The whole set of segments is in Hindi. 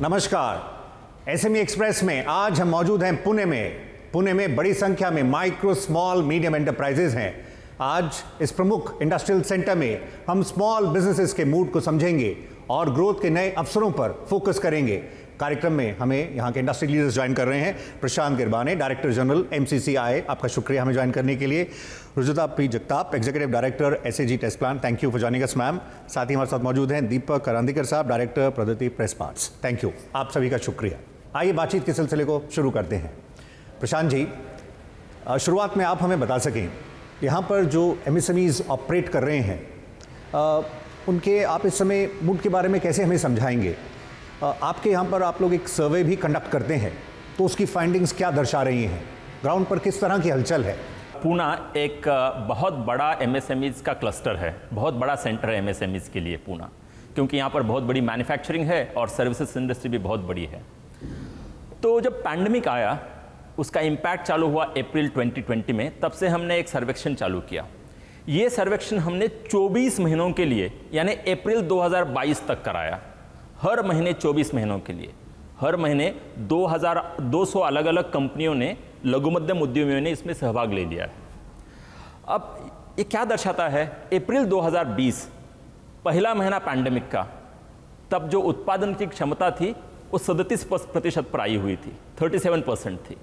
नमस्कार। एसएमई एक्सप्रेस में आज हम मौजूद हैं पुणे में बड़ी संख्या में माइक्रो स्मॉल मीडियम एंटरप्राइजेज हैं। आज इस प्रमुख इंडस्ट्रियल सेंटर में हम स्मॉल बिजनेसेस के मूड को समझेंगे और ग्रोथ के नए अवसरों पर फोकस करेंगे। कार्यक्रम में हमें यहाँ के इंडस्ट्री लीडर्स ज्वाइन कर रहे हैं। प्रशांत गिरबाने, डायरेक्टर जनरल एमसीसीआई, आपका शुक्रिया हमें ज्वाइन करने के लिए। Rujuta P Jagtap, executive director SAG test plan, thank you for joining us ma'am. साथ ही हमारे साथ मौजूद हैं दीपक करांदीकर साहब, director Pragati press parts, thank you, आप सभी का शुक्रिया। आइए बातचीत के सिलसिले को शुरू करते हैं। प्रशांत जी, शुरुआत में आप हमें बता सकें यहाँ पर जो एमएसएमईज ऑपरेट कर रहे हैं उनके आप इस समय मूड के बारे में कैसे हमें समझाएंगे? आपके यहाँ पर आप लोग एक सर्वे भी कंडक्ट करते हैं, तो उसकी फाइंडिंग्स क्या दर्शा रही हैं? ग्राउंड पर किस तरह की हलचल है? पूना एक बहुत बड़ा एमएसएमईज का क्लस्टर है, बहुत बड़ा सेंटर है एमएसएमईज के लिए पूना, क्योंकि यहाँ पर बहुत बड़ी मैन्युफैक्चरिंग है और सर्विसेज इंडस्ट्री भी बहुत बड़ी है। तो जब पैंडमिक आया, उसका इम्पैक्ट चालू हुआ अप्रैल 2020 में, तब से हमने एक सर्वेक्षण चालू किया। ये सर्वेक्षण हमने 24 महीनों के लिए यानी अप्रैल 2022 तक कराया। हर महीने 24 महीनों के लिए, हर महीने 200 अलग अलग कंपनियों ने, लघु मध्यम उद्यमियों ने इसमें सहभाग ले लिया है। अब ये क्या दर्शाता है? अप्रैल 2020 पहला महीना पैंडेमिक का, तब जो उत्पादन की क्षमता थी वो 37% पर आई हुई थी, 37% थी।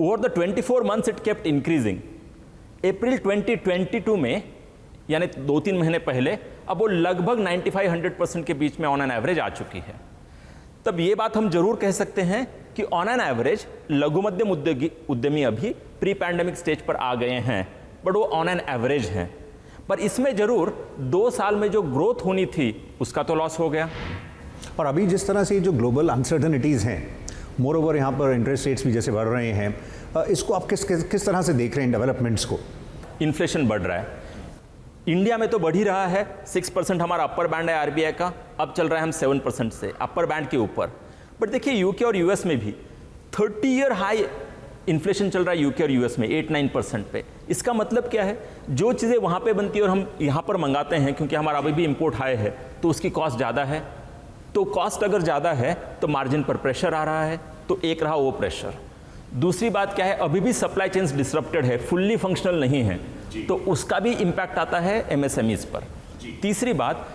Over the 24 months it kept increasing. April 2022 में यानी 2-3 महीने पहले अब वो लगभग 95-100% के बीच में ऑन एन एवरेज आ चुकी है। तब ये बात हम जरूर कह सकते हैं कि ऑन एन एवरेज लघु मध्यम उद्यमी अभी प्री पैंडेमिक स्टेज पर आ गए हैं, बट वो ऑन एन एवरेज हैं। पर इसमें जरूर 2 साल में जो ग्रोथ होनी थी उसका तो लॉस हो गया। और अभी जिस तरह से जो ग्लोबल अनसर्टनिटीज़ हैं, मोर ओवर यहाँ पर इंटरेस्ट रेट्स भी जैसे बढ़ रहे हैं, इसको आप किस तरह से देख रहे हैं डेवलपमेंट्स को? इन्फ्लेशन बढ़ रहा है, इंडिया में तो बढ़ ही रहा है। 6% हमारा अपर बैंड है आरबीआई का, अब चल रहा है हम 7% से अपर बैंड के ऊपर। बट देखिए यूके और यूएस में भी 30 ईयर हाई इन्फ्लेशन चल रहा है, यूके और यूएस में 8-9% पे। इसका मतलब क्या है? जो चीज़ें वहाँ पे बनती है और हम यहाँ पर मंगाते हैं, क्योंकि हमारा अभी भी इम्पोर्ट हाई है, तो उसकी कॉस्ट ज़्यादा है। तो कॉस्ट अगर ज़्यादा है तो मार्जिन पर प्रेशर आ रहा है, तो एक रहा वो प्रेशर। दूसरी बात क्या है? अभी भी सप्लाई चेन्स डिसरप्टेड है, फुल्ली फंक्शनल नहीं है, तो उसका भी इम्पैक्ट आता है एमएसएमईज पर। तीसरी बात,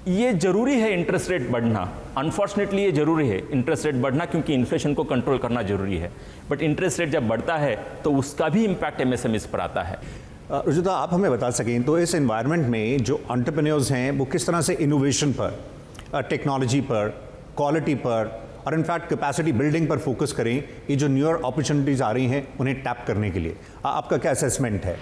ये जरूरी है इंटरेस्ट रेट बढ़ना, अनफॉर्चुनेटली ये जरूरी है इंटरेस्ट रेट बढ़ना, क्योंकि इन्फ्लेशन को कंट्रोल करना जरूरी है। बट इंटरेस्ट रेट जब बढ़ता है तो उसका भी इम्पैक्ट एमएसएमईज पर आता है। रुजुता, आप हमें बता सकें तो इस एनवायरनमेंट में जो एंटरप्रेन्योर्स हैं वो किस तरह से इनोवेशन पर, टेक्नोलॉजी पर, क्वालिटी पर और इनफैक्ट कैपेसिटी बिल्डिंग पर फोकस करें, ये जो न्यूअर अपॉर्चुनिटीज़ आ रही हैं उन्हें टैप करने के लिए? आपका क्या असेसमेंट है?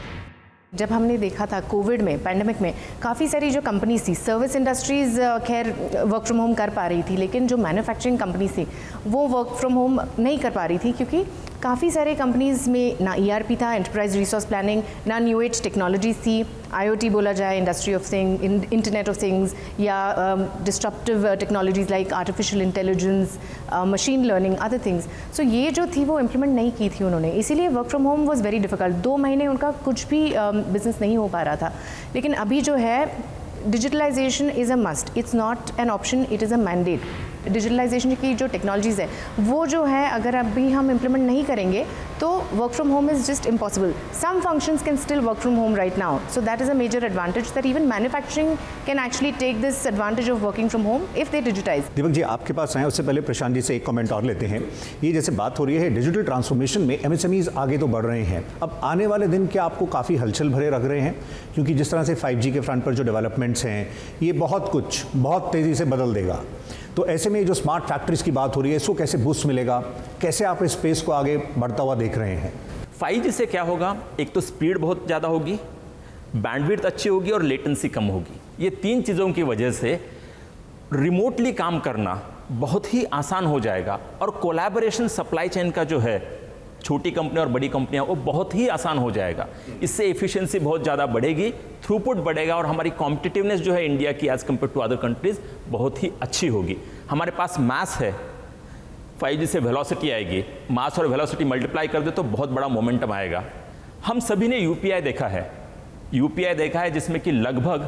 जब हमने देखा था कोविड में, पैंडेमिक में, काफ़ी सारी जो कंपनीज थी, सर्विस इंडस्ट्रीज़ खैर वर्क फ्रॉम होम कर पा रही थी, लेकिन जो मैन्युफैक्चरिंग कंपनीज थी वो वर्क फ्रॉम होम नहीं कर पा रही थी, क्योंकि काफ़ी सारे कंपनीज में ना ईआरपी था, एंटरप्राइज रिसोर्स प्लानिंग, ना न्यू एज टेक्नोलॉजीज थी, आईओटी बोला जाए, industry of thing, internet of things, या disruptive technologies like artificial intelligence, machine learning, other things. So ये जो थी वो इम्प्लीमेंट नहीं की थी उन्होंने, इसीलिए work from home was very difficult. 2 महीने उनका कुछ भी बिजनेस नहीं हो पा रहा था। लेकिन अभी जो है, digitalization is a must, it's not an option, it is a mandate. Digitalization की जो टेक्नोलॉजीज़ है वो जो है, अगर अभी हम इम्प्लीमेंट नहीं करेंगे तो work from home is just impossible. Some functions can still work from home right now, so that is a major advantage that even manufacturing can actually take this advantage of working from home if they digitize. Deepak ji, आपके पास आए उससे पहले प्रशांत जी से एक कमेंट और लेते हैं। ये जैसे बात हो रही है डिजिटल ट्रांसफॉर्मेशन में, एमएसएमईज आगे तो बढ़ रहे हैं, अब आने वाले दिन क्या आपको काफ़ी हलचल भरे लग रहे हैं? क्योंकि जिस तरह से 5G के फ्रंट पर जो डेवलपमेंट्स हैं, ये बहुत तेज़ी से बदल देगा। तो ऐसे में जो स्मार्ट फैक्ट्रीज की बात हो रही है, इसको कैसे बूस्ट मिलेगा? कैसे आप इस स्पेस को आगे बढ़ता हुआ देख रहे हैं? 5G से क्या होगा? एक तो स्पीड बहुत ज़्यादा होगी, बैंडविड्थ अच्छी होगी और लेटेंसी कम होगी। ये 3 चीज़ों की वजह से रिमोटली काम करना बहुत ही आसान हो जाएगा, और कोलैबोरेशन सप्लाई चेन का जो है, छोटी कंपनी और बड़ी कंपनियां, वो बहुत ही आसान हो जाएगा। इससे एफिशिएंसी बहुत ज़्यादा बढ़ेगी, थ्रूपुट बढ़ेगा, और हमारी कॉम्पिटिटिवनेस जो है इंडिया की as compared to other countries बहुत ही अच्छी होगी। हमारे पास मास है, 5G से वेलोसिटी आएगी, मास और वेलोसिटी मल्टीप्लाई कर दे तो बहुत बड़ा मोमेंटम आएगा। हम सभी ने यूपीआई देखा है जिसमें कि लगभग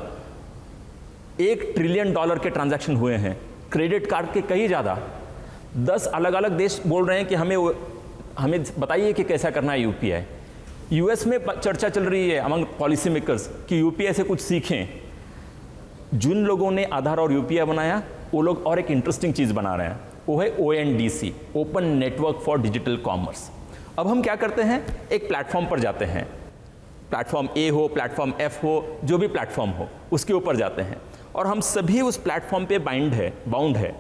$1 ट्रिलियन के ट्रांजैक्शन हुए हैं। क्रेडिट कार्ड के कई ज़्यादा 10 अलग अलग देश बोल रहे हैं कि हमें बताइए कि कैसा करना है यूपीआई। यूएस में चर्चा चल रही है अमंग पॉलिसी मेकर्स कि यूपीआई से कुछ सीखें। जिन लोगों ने आधार और यूपीआई बनाया वो लोग और एक इंटरेस्टिंग चीज़ बना रहे हैं, वो है ONDC, open network for digital commerce. अब हम क्या करते हैं, एक प्लेटफॉर्म पर जाते हैं, प्लेटफॉर्म A हो, प्लेटफॉर्म F हो, जो भी प्लेटफॉर्म हो उसके ऊपर जाते हैं और हम सभी उस प्लेटफॉर्म पे बाउंड है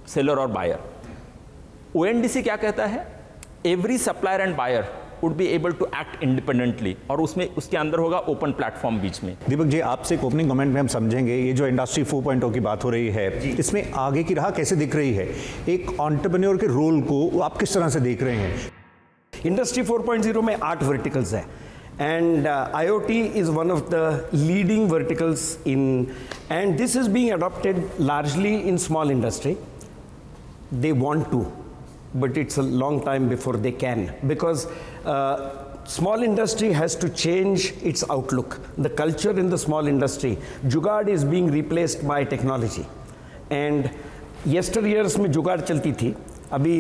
सेलर और बायर। ONDC क्या कहता है, every supplier and buyer would be able to act independently, और उसमें उसके अंदर होगा ओपन प्लेटफॉर्म बीच में। दीपक जी, आपसे एक ओपनिंग कमेंट में हम समझेंगे ये जो इंडस्ट्री 4.0 की बात हो रही है, इसमें आगे की राह कैसे दिख रही है, एक एंटरप्रेन्योर के रोल को आप किस तरह से देख रहे हैं? इंडस्ट्री 4.0 में 8 वर्टिकल्स है and IoT is one of the leading verticals and this is being adopted largely in small industry. They want to, but it's a long time before they can, because small industry has to change its outlook. The culture in the small industry, जुगाड़ is being replaced by technology, and yesteryears में जुगाड़ चलती थी, अभी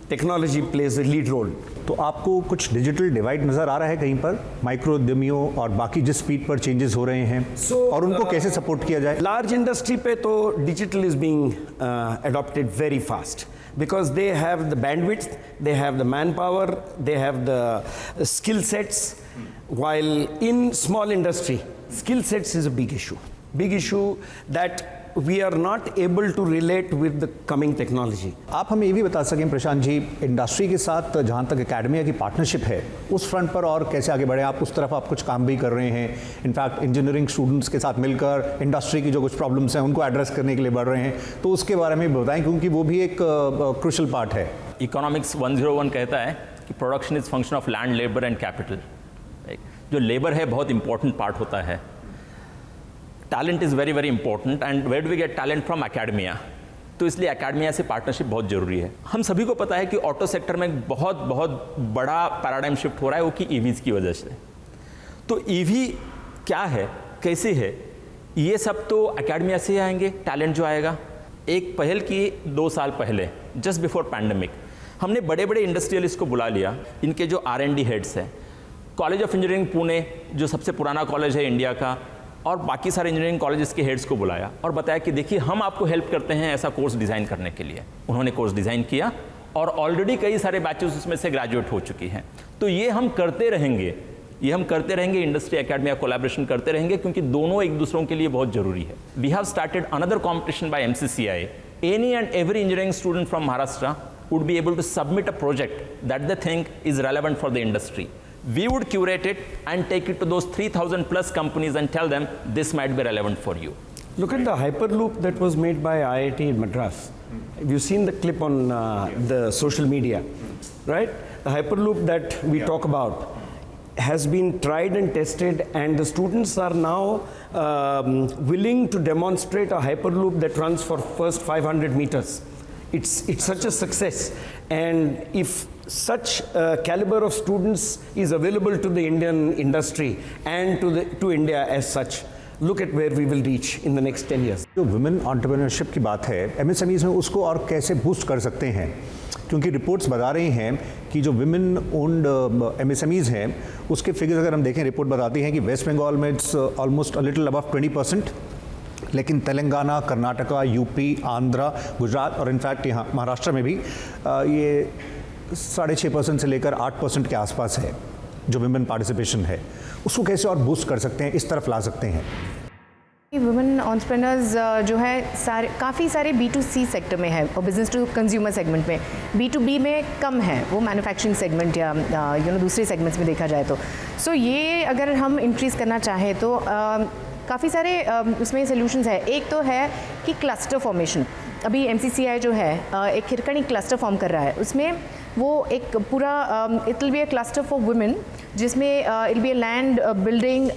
technology plays a lead role. तो आपको कुछ डिजिटल डिवाइड नजर आ रहा है कहीं पर, माइक्रो उद्यमियों और बाकी जिस स्पीड पर चेंजेस हो रहे हैं, और उनको कैसे सपोर्ट किया जाए? लार्ज इंडस्ट्री पे तो digital is being adopted very fast because they have the bandwidth, they have the manpower, they have the skill sets, while in small industry skill sets is a big issue that we are not able to relate with the coming technology. आप हमें ये भी बता सकें प्रशांत जी, इंडस्ट्री के साथ जहाँ तक एकेडमिया की पार्टनरशिप है उस फ्रंट पर और कैसे आगे बढ़े? आप उस तरफ आप कुछ काम भी कर रहे हैं, इनफैक्ट इंजीनियरिंग स्टूडेंट्स के साथ मिलकर इंडस्ट्री की जो कुछ प्रॉब्लम्स हैं उनको एड्रेस करने के लिए बढ़ रहे हैं, तो उसके बारे में बताएं, क्योंकि वो भी एक क्रूशियल पार्ट है। इकोनॉमिक्स 101 कहता है कि production is function of land, labour and capital. जो लेबर है बहुत इंपॉर्टेंट पार्ट होता है, talent is very very important, and where do we get talent from academia? तो इसलिए एकेडमिया से पार्टनरशिप बहुत ज़रूरी है। हम सभी को पता है कि ऑटो सेक्टर में बहुत बड़ा पैराडाइम शिफ्ट हो रहा है, वो कि ईवीज़ की वजह से। तो ईवी क्या है, कैसे है, ये सब तो एकेडमिया से आएंगे, टैलेंट जो आएगा। एक पहल की 2 साल पहले, जस्ट बिफोर पैंडमिक, हमने बड़े बड़े इंडस्ट्रियलिस्ट को बुला लिया, इनके जो R&D हेड्स हैं, कॉलेज ऑफ इंजीनियरिंग पुणे जो सबसे पुराना कॉलेज है इंडिया का, और बाकी सारे इंजीनियरिंग कॉलेजेस के हेड्स को बुलाया और बताया कि देखिए हम आपको हेल्प करते हैं ऐसा कोर्स डिज़ाइन करने के लिए। उन्होंने कोर्स डिज़ाइन किया और ऑलरेडी कई सारे बैचेस उसमें से ग्रेजुएट हो चुकी हैं। तो ये हम करते रहेंगे, इंडस्ट्री एकेडमिया कोलैबोरेशन करते रहेंगे, क्योंकि दोनों एक दूसरों के लिए बहुत ज़रूरी है। We have started another competition by MCCI। Any and every engineering student from Maharashtra would be able to submit a project that they think is relevant for the industry. We would curate it and take it to those 3,000 plus companies and tell them this might be relevant for you. Look at the Hyperloop that was made by IIT Madras. Have you seen the clip on the social media, right? The Hyperloop that we talk about has been tried and tested, and the students are now willing to demonstrate a Hyperloop that runs for first 500 meters. It's such a success, and if such caliber of students is available to the Indian industry and to India as such, look at where we will reach in the next 10 years. जो वुमेन एंटरप्रेन्योरशिप की बात है MSMEs में, उसको और कैसे बूस्ट कर सकते हैं? क्योंकि रिपोर्ट्स बता रही हैं कि जो विमेन ओन्ड MSMEs हैं उसके फिगर्स अगर हम देखें, रिपोर्ट बताती हैं कि वेस्ट बंगाल में it's almost a little above 20%, लेकिन तेलंगाना, कर्नाटका, यूपी, आंध्रा, गुजरात और इनफैक्ट यहाँ महाराष्ट्र में भी ये 6.5% से लेकर 8% के आसपास है जो विमेन पार्टिसिपेशन है। उसको कैसे और बूस्ट कर सकते हैं, इस तरफ ला सकते हैं? वुमेन एंटरप्रेन्योर्स जो है काफ़ी सारे B2C सेक्टर में है और बिजनेस टू कंज्यूमर सेगमेंट में। B2B में कम है, वो मैन्युफैक्चरिंग सेगमेंट या दूसरे सेगमेंट्स में देखा जाए तो। सो ये अगर हम इंक्रीज़ करना चाहें तो काफ़ी सारे उसमें सोल्यूशंस है। एक तो है कि क्लस्टर फॉर्मेशन। अभी MCCI जो है एक हिरकणी क्लस्टर फॉर्म कर रहा है, उसमें वो एक पूरा it will be a cluster for women, जिसमें it be a land building,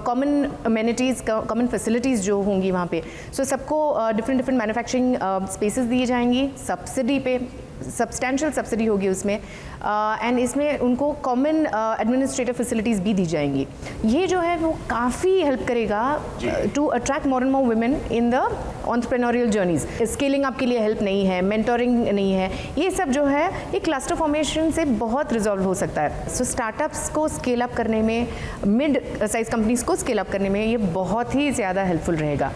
common amenities, common facilities जो होंगी वहाँ पे। सो सबको डिफरेंट मैन्युफैक्चरिंग स्पेसेस दिए जाएंगी सब्सिडी पे, सब्सटैंशियल सब्सिडी होगी उसमें, एंड इसमें उनको कॉमन एडमिनिस्ट्रेटिव फैसिलिटीज़ भी दी जाएंगी। ये जो है वो काफ़ी हेल्प करेगा to attract more and more women in the entrepreneurial journeys. Scaling up के लिए हेल्प नहीं है, मेंटोरिंग नहीं है, ये सब जो है ये क्लस्टर फॉर्मेशन से बहुत रिजॉल्व हो सकता है। सो स्टार्टअप्स को स्केल अप करने में, मिड साइज कंपनीज को स्केल अप करने में ये बहुत ही ज़्यादा हेल्पफुल रहेगा।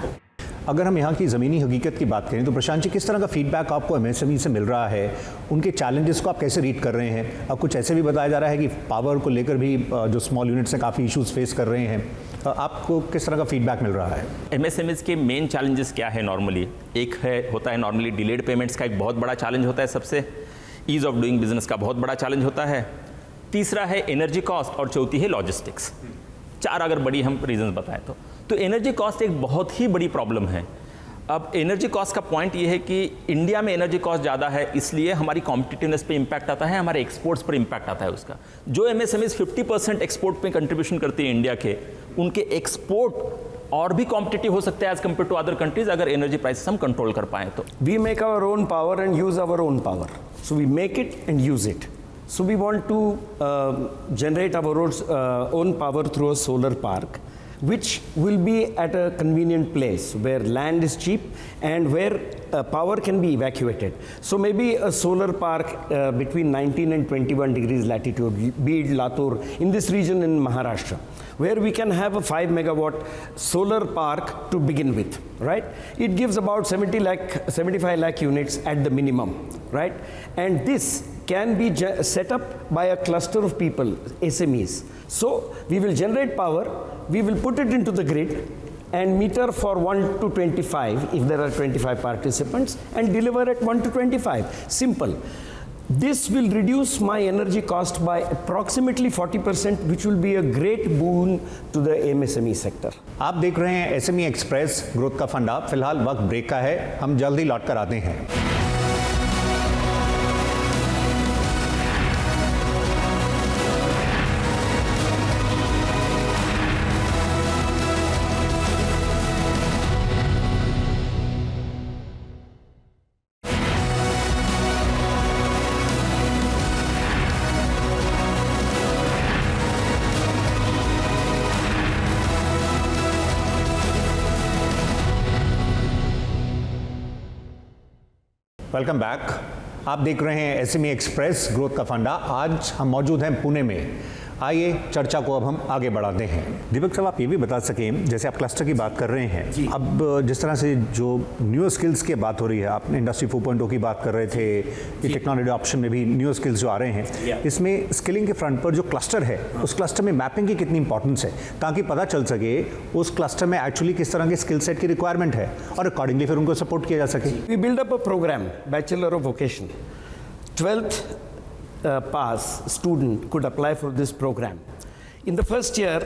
अगर हम यहाँ की ज़मीनी हकीकत की बात करें तो प्रशांत जी, किस तरह का फीडबैक आपको एमएसएमई से मिल रहा है? उनके चैलेंजेस को आप कैसे रीड कर रहे हैं? अब कुछ ऐसे भी बताया जा रहा है कि पावर को लेकर भी जो स्मॉल यूनिट्स हैं काफ़ी इश्यूज फेस कर रहे हैं, आपको किस तरह का फीडबैक मिल रहा है? एमएसएमईज के मेन चैलेंजेस क्या है नॉर्मली? एक होता है नॉर्मली डिलेड पेमेंट्स का एक बहुत बड़ा चैलेंज होता है, सबसे ईज ऑफ डूइंग बिजनेस का बहुत बड़ा चैलेंज होता है, तीसरा है एनर्जी कॉस्ट और चौथी है लॉजिस्टिक्स। 4 अगर बड़ी हम रीजंस बताएं तो एनर्जी कॉस्ट एक बहुत ही बड़ी प्रॉब्लम है। अब एनर्जी कॉस्ट का पॉइंट ये है कि इंडिया में एनर्जी कॉस्ट ज़्यादा है, इसलिए हमारी कॉम्पिटिटिवनेस पे इम्पैक्ट आता है, हमारे एक्सपोर्ट्स पर इम्पैक्ट आता है उसका। जो एमएसएमईज 50% एक्सपोर्ट पे कंट्रीब्यूशन करती है इंडिया के, उनके एक्सपोर्ट और भी कॉम्पिटिटिव हो सकते हैं as compared to other countries, अगर एनर्जी प्राइसेस हम कंट्रोल कर पाएँ तो। We make our own power and use our own power. So we make it and use it. So we want to generate our own power through a solar park, which will be at a convenient place where land is cheap and where power can be evacuated. So maybe a solar park between 19 and 21 degrees latitude, Bid, Latur, in this region in Maharashtra, where we can have a 5 megawatt solar park to begin with, right? It gives about 75 lakh units at the minimum, right? And this can be set up by a cluster of people, SMEs. So we will generate power, we will put it into the grid and meter for 1 to 25 if there are 25 participants and deliver at 1 to 25. Simple. This will reduce my energy cost by approximately 40%, which will be a great boon to the MSME sector. आप देख रहे हैं एसएमई एक्सप्रेस ग्रोथ का फंडा। फिलहाल वक्त ब्रेक का है, हम जल्दी लौट कर आते हैं। Welcome back. आप देख रहे हैं एसएमई एक्सप्रेस ग्रोथ का फंडा। आज हम मौजूद हैं पुणे में। आइए चर्चा को अब हम आगे बढ़ाते हैं। दीपक साहब, आप ये भी बता सकें, जैसे आप क्लस्टर की बात कर रहे हैं, अब जिस तरह से जो न्यू स्किल्स की बात हो रही है, आप इंडस्ट्री 4.0 की बात कर रहे थे, ये टेक्नोलॉजी ऑप्शन में भी न्यू स्किल्स जो आ रहे हैं, इसमें स्किलिंग के फ्रंट पर जो क्लस्टर है, उस क्लस्टर में मैपिंग की कितनी इंपॉर्टेंस है, ताकि पता चल सके उस क्लस्टर में एक्चुअली किस तरह के स्किल सेट की रिक्वायरमेंट है और अकॉर्डिंगली फिर उनको सपोर्ट किया जा सके। We build up a program, Bachelor of Vocation. 12th pass student could apply for this program. In the first year,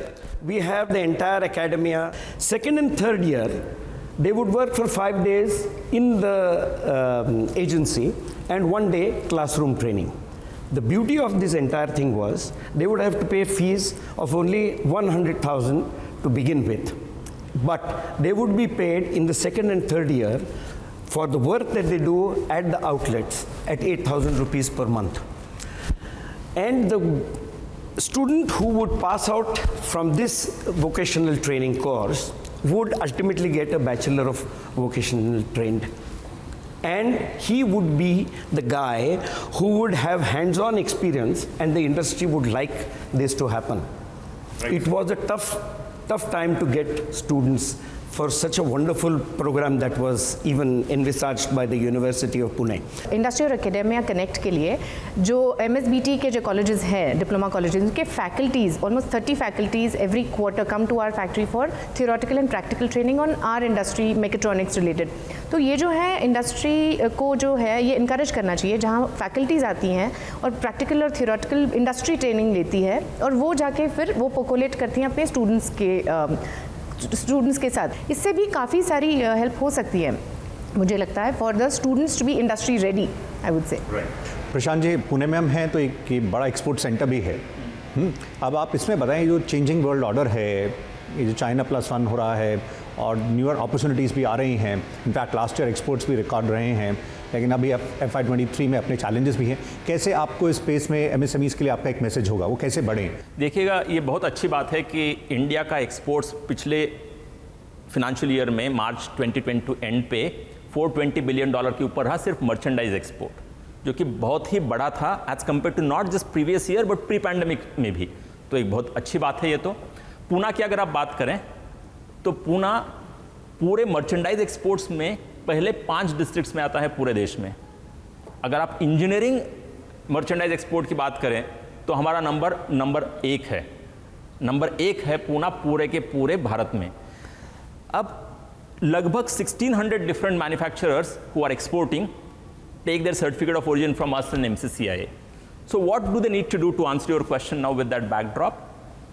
we have the entire academia. Second and third year, they would work for 5 days in the agency and 1 day classroom training. The beauty of this entire thing was they would have to pay fees of only 100,000 to begin with. But they would be paid in the second and third year for the work that they do at the outlets at 8,000 rupees per month. And the student who would pass out from this vocational training course would ultimately get a Bachelor of Vocational trained. And he would be the guy who would have hands-on experience, and the industry would like this to happen. Right. It was a tough time to get students for such a wonderful program that was even envisaged by the University of Pune. Industry और एकेडेमिया कनेक्ट के लिए जो MSBT के जो कॉलेजेस हैं, डिप्लोमा कॉलेजेस, उनके faculties, almost 30 faculties every quarter come to our factory for theoretical and practical training on our industry mechatronics related. तो ये जो है इंडस्ट्री को जो है ये इनकरेज करना चाहिए, जहाँ फैकल्टीज़ आती हैं और प्रैक्टिकल और थियोरेटिकल इंडस्ट्री ट्रेनिंग लेती है और वो जाके फिर वो पोकोलेट करती हैं अपने स्टूडेंट्स के साथ। इससे भी काफ़ी सारी हेल्प हो सकती है, मुझे लगता है, for the students to be industry ready, I would say. Prashant जी, पुणे में हम हैं तो एक बड़ा एक्सपोर्ट सेंटर भी है। अब आप इसमें बताएं, जो चेंजिंग वर्ल्ड ऑर्डर है, ये जो चाइना +1 हो रहा है और न्यूअर अपॉर्चुनिटीज़ भी आ रही हैं, इनफैक्ट लास्ट ईयर एक्सपोर्ट्स भी रिकॉर्ड रहे हैं, लेकिन अभी FY23 में अपने चैलेंजेस भी हैं। कैसे आपको इस स्पेस में MSMEs के लिए आपका एक मैसेज होगा, वो कैसे बढ़ें? देखिएगा, ये बहुत अच्छी बात है कि इंडिया का एक्सपोर्ट्स पिछले फिनेंशियल ईयर में मार्च 2022 एंड पे $420 बिलियन के ऊपर रहा, सिर्फ मर्चेंडाइज एक्सपोर्ट, जो कि बहुत ही बड़ा था as compared to not just previous year but pre pandemic में भी। तो एक बहुत अच्छी बात है ये। तो पूना की अगर आप बात करें तो पूना पूरे मर्चेंडाइज एक्सपोर्ट्स में पहले 5 डिस्ट्रिक्ट्स में आता है पूरे देश में। अगर आप इंजीनियरिंग मर्चेंडाइज एक्सपोर्ट की बात करें तो हमारा नंबर 1 है। नंबर 1 है पूना पूरे के पूरे भारत में। अब लगभग 1600 different manufacturers who are exporting take their certificate of origin from us and MCCIA. So what do they need to do to answer your question now with that backdrop?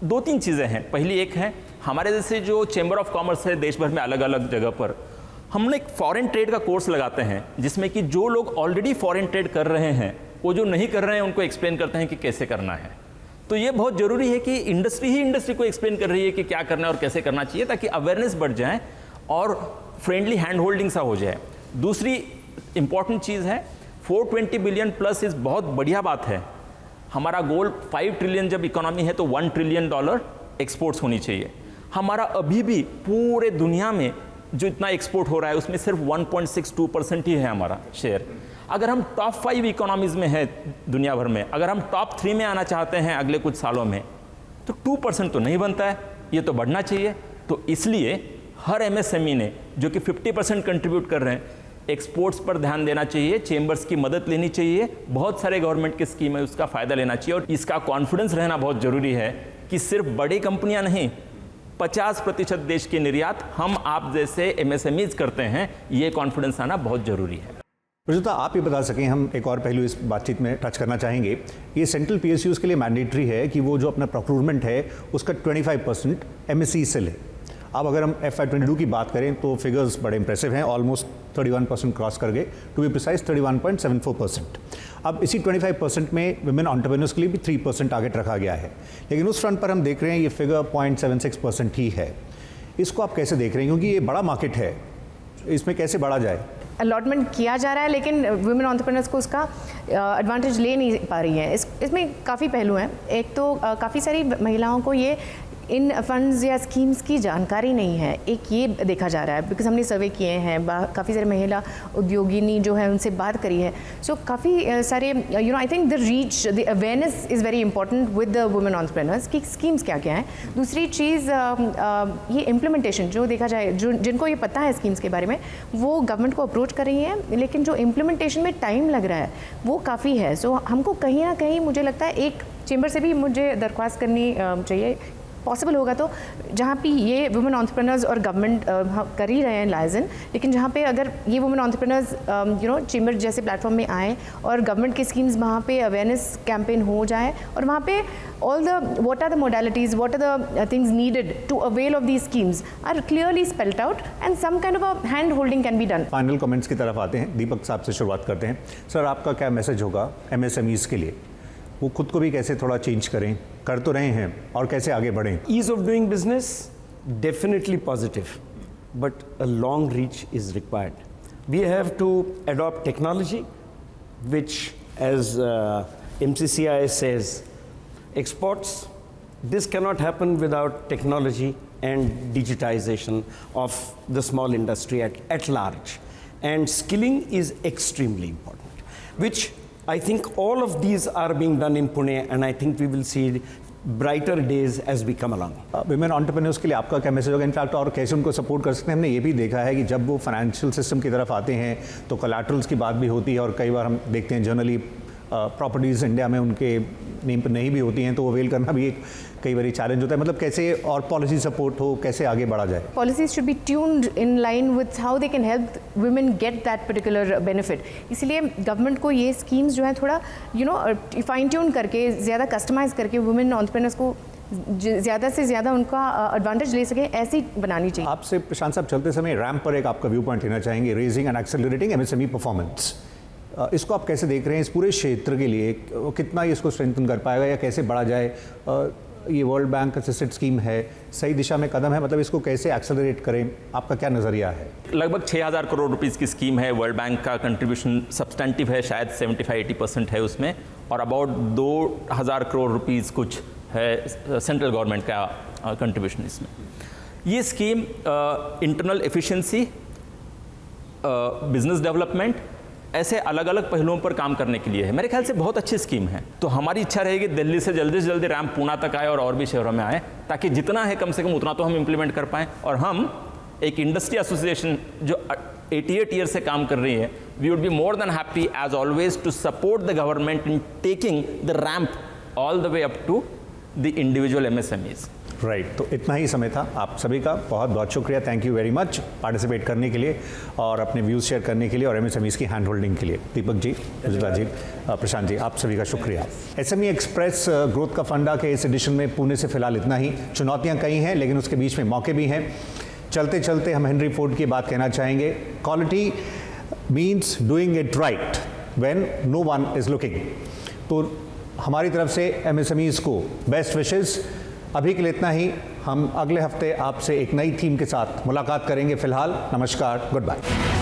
2-3 चीज़ें हैं। पहली एक है, हमारे जैसे जो चेंबर ऑफ कॉमर्स है देश भर में अलग अलग जगह पर, हमने एक फॉरेन ट्रेड का कोर्स लगाते हैं जिसमें कि जो लोग ऑलरेडी फॉरेन ट्रेड कर रहे हैं वो जो नहीं कर रहे हैं उनको एक्सप्लेन करते हैं कि कैसे करना है। तो ये बहुत ज़रूरी है कि इंडस्ट्री को एक्सप्लेन कर रही है कि क्या करना है और कैसे करना चाहिए, ताकि अवेयरनेस बढ़ जाए और फ्रेंडली हैंड होल्डिंग सा हो जाए। दूसरी इंपॉर्टेंट चीज़ है, 420 बिलियन प्लस इस बहुत बढ़िया बात है। हमारा गोल 5 ट्रिलियन जब इकोनॉमी है तो $1 ट्रिलियन एक्सपोर्ट्स होनी चाहिए। हमारा अभी भी पूरे दुनिया में जो इतना एक्सपोर्ट हो रहा है उसमें सिर्फ 1.62% ही है हमारा शेयर। अगर हम टॉप 5 इकोनॉमीज़ में है दुनिया भर में, अगर हम टॉप 3 में आना चाहते हैं अगले कुछ सालों में, तो 2% तो नहीं बनता है, ये तो बढ़ना चाहिए। तो इसलिए हर MSME ने जो कि 50% कंट्रीब्यूट कर रहे हैं, एक्सपोर्ट्स पर ध्यान देना चाहिए, चेंबर्स की मदद लेनी चाहिए, बहुत सारे गवर्नमेंट की स्कीम है उसका फ़ायदा लेना चाहिए। और इसका कॉन्फिडेंस रहना बहुत ज़रूरी है कि सिर्फ बड़ी कंपनियां नहीं, 50% देश के निर्यात हम आप जैसे MSMEs करते हैं, ये कॉन्फिडेंस आना बहुत ज़रूरी है। रुजुता, आप ये बता सकें, हम एक और पहलू इस बातचीत में टच करना चाहेंगे। ये सेंट्रल PSUs के लिए मैंडेटरी है कि वो जो अपना प्रोक्यूरमेंट है उसका 25% MSE से ले। अब अगर हम FY22 की बात करें तो फिगर्स बड़े इंप्रेसिव हैं, ऑलमोस्ट 31% क्रॉस कर गए, टू बी प्रिसाइज 31.74%। अब इसी 25% में विमेन एंटरप्रेन्योर्स के लिए भी 3% टारगेट रखा गया है, लेकिन उस फ्रंट पर हम देख रहे हैं ये फिगर 0.76% ही है। इसको आप कैसे देख रहे हैं, क्योंकि ये बड़ा मार्केट है, इसमें कैसे बढ़ा जाए? अलॉटमेंट किया जा रहा है लेकिन वुमेन एंटरप्रेन्योर्स को उसका एडवांटेज ले नहीं पा रही है। इसमें काफ़ी पहलू हैं। एक तो काफ़ी सारी महिलाओं को ये इन फंड्स या स्कीम्स की जानकारी नहीं है, एक ये देखा जा रहा है, बिकॉज हमने सर्वे किए हैं, काफ़ी सारे महिला उद्योगिनी जो है उनसे बात करी है। सो काफ़ी सारे I think the reach, the awareness is very important with the women entrepreneurs की स्कीम्स क्या क्या हैं। दूसरी चीज़ ये इम्प्लीमेंटेशन जो देखा जाए, जो जिनको ये पता है स्कीम्स के बारे में वो गवर्नमेंट को अप्रोच कर रही हैं, लेकिन जो इम्प्लीमेंटेशन में टाइम लग रहा है वो काफ़ी है। सो हमको कहीं ना कहीं मुझे लगता है एक चेंबर से भी मुझे दरख्वास्त करनी चाहिए, पॉसिबल होगा तो, जहाँ पे ये वुमेन एंटरप्रेन्योर्स और गवर्नमेंट कर ही रहे हैं लाइजन, लेकिन जहाँ पे अगर ये वुमेन एंटरप्रेन्योर्स चेंबर जैसे प्लेटफॉर्म में आए और गवर्नमेंट की स्कीम्स वहाँ पे अवेयरनेस कैंपेन हो जाए और वहाँ पे all the what are the modalities, what are the things needed to avail of these schemes are clearly spelled out and some kind of a hand holding can be done. Final comments की तरफ आते हैं। दीपक साहब से शुरुआत करते हैं। सर, आपका क्या मैसेज होगा MSMEs के लिए? वो खुद को भी कैसे थोड़ा चेंज करें, कर तो रहे हैं, और कैसे आगे बढ़ें? Ease of doing business, definitely positive, but a long reach is required. We have to adopt technology, which, as MCCI says, exports. This cannot happen without technology and digitization of the small industry at large. And skilling is extremely important, which I think all of these are being done in Pune, and I think we will see brighter days as we come along. Women entrepreneurs के लिए आपका क्या मैसेज होगा, इनफैक्ट, और कैसे उनको सपोर्ट कर सकते हैं? हमने ये भी देखा है कि जब वो फाइनेंशियल सिस्टम की तरफ आते हैं तो कोलैटरल्स की बात भी होती है, और कई बार हम देखते हैं जनरली प्रॉपर्टीज़ इंडिया में उनके नेम पर नहीं भी होती हैं, तो अवेल करना भी एक कई बार चैलेंज होता है। मतलब कैसे और पॉलिसी सपोर्ट हो, कैसे आगे बढ़ा जाए? Policies should be tuned in line with how they can help women get that particular benefit. इसलिए गवर्नमेंट को ये स्कीम्स जो है थोड़ा फाइन ट्यून करके, ज़्यादा कस्टमाइज करके वुमेन एंटरप्रेन्योर्स को ज़्यादा से ज़्यादा उनका एडवांटेज ले सके, ऐसी बनानी चाहिए। आपसे प्रशांत साहब चलते समय रैम्प पर एक आपका व्यू पॉइंट लेना चाहेंगे, raising and accelerating MSME performance. इसको आप कैसे देख रहे हैं? इस पूरे क्षेत्र के लिए कितना इसको स्ट्रेंथन कर पाएगा या कैसे बढ़ा जाए? ये वर्ल्ड बैंक असिस्टेड स्कीम है सही दिशा में कदम है, मतलब इसको कैसे एक्सेलरेट करें, आपका क्या नज़रिया है? लगभग 6,000 करोड़ रुपीस की स्कीम है। वर्ल्ड बैंक का कंट्रीब्यूशन सब्सटेंटिव है, शायद 75-80% है उसमें, और अबाउट 2,000 करोड़ रुपीस कुछ है सेंट्रल गवर्नमेंट का कंट्रीब्यूशन इसमें। ये scheme internal efficiency, business development, ऐसे अलग अलग पहलुओं पर काम करने के लिए है। मेरे ख्याल से बहुत अच्छी स्कीम है। तो हमारी इच्छा रहेगी दिल्ली से जल्दी रैम्प पूना तक आए और भी शहरों में आए, ताकि जितना है कम से कम उतना तो हम इम्प्लीमेंट कर पाएँ। और हम एक इंडस्ट्री एसोसिएशन जो 88 ईयर से काम कर रही है, we would be more than happy as always to support the government in taking the ramp all the way up to the individual MSMEs. Right, तो इतना ही समय था। आप सभी का बहुत बहुत शुक्रिया, thank you very much participate करने के लिए और अपने व्यूज़ शेयर करने के लिए और एमएसएमईज की हैंड होल्डिंग के लिए। दीपक जी, विजिता जी, प्रशांत जी, आप सभी का शुक्रिया। एसएमई एक्सप्रेस ग्रोथ का फंडा के इस एडिशन में पुणे से फिलहाल इतना ही। चुनौतियाँ कई हैं लेकिन उसके बीच में मौके भी हैं। चलते चलते हम हेनरी फोर्ड की बात कहना चाहेंगे, quality means doing it right when no one is looking. तो हमारी तरफ से एमएसएमईज को बेस्ट विशेज़। अभी के लिए इतना ही। हम अगले हफ्ते आपसे एक नई थीम के साथ मुलाकात करेंगे। फिलहाल नमस्कार, गुड बाय।